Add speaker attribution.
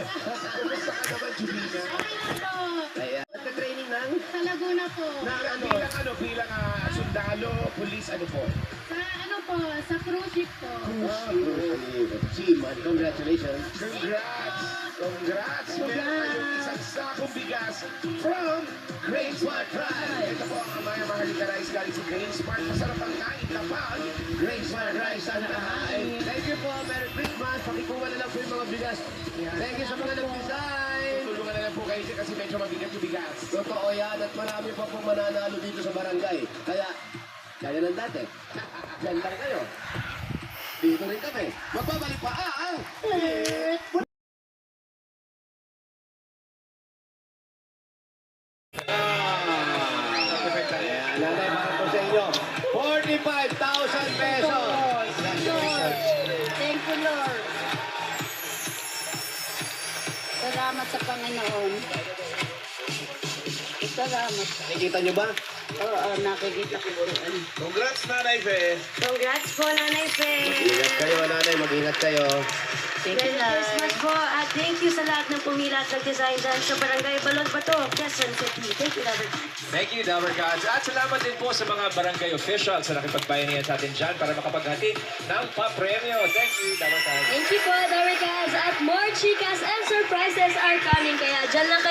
Speaker 1: Kumusta ka naman, Jubina?
Speaker 2: Okay po.
Speaker 1: Ayan. Nagka-training ng?
Speaker 2: Sa Laguna po.
Speaker 1: Bilang sundalo, police, ano po?
Speaker 2: Sa cruise ship po.
Speaker 1: G-Man, congratulations. Congrats! Meron kayong isang sakong bigas from Grain Smart Rice. Ito po ang mga mahalika rice galing sa Grain Smart. Masarap ang kain kapag Grain Smart Rice ang kain. Thank you po. Merry Christmas. Pakikuha na lang po yung mga bigas. Thank you sa mga nag-design. Tulungan na lang po kayo kasi medyo mabigat yung bigas. Totoo yan at marami pa pong mananalo dito sa barangay. Kaya ng dati. Diyan lang kayo. Dito rin kami. Magbabalik pa ang... Nanay, para po sa inyo. 45,000 pesos.
Speaker 2: Thank you, Lord. Salamat sa Panginoon. Salamat.
Speaker 1: Nakikita nyo ba?
Speaker 2: Oo, nakikita ko po.
Speaker 3: Congrats, Nanay Fe.
Speaker 4: Congrats po, Nanay Fe.
Speaker 1: Mag-ingat kayo, nanay. Mag-ingat kayo.
Speaker 2: Thank you,
Speaker 4: Merry
Speaker 2: Lord.
Speaker 4: Christmas po at thank you sa lahat ng pumila at nag-design dyan sa Barangay Balon Bato, Quezon City. Thank you, Robert.
Speaker 5: Thank you, Dabber Gods. At salamat din po sa mga barangay officials na nakipagbayanihan sa atin dyan para makapaghatid ng pa-premyo. Thank you, Dabber Gods.
Speaker 4: Thank you po, Robert Guys. At more chicas and surprises are coming. Kaya dyan lang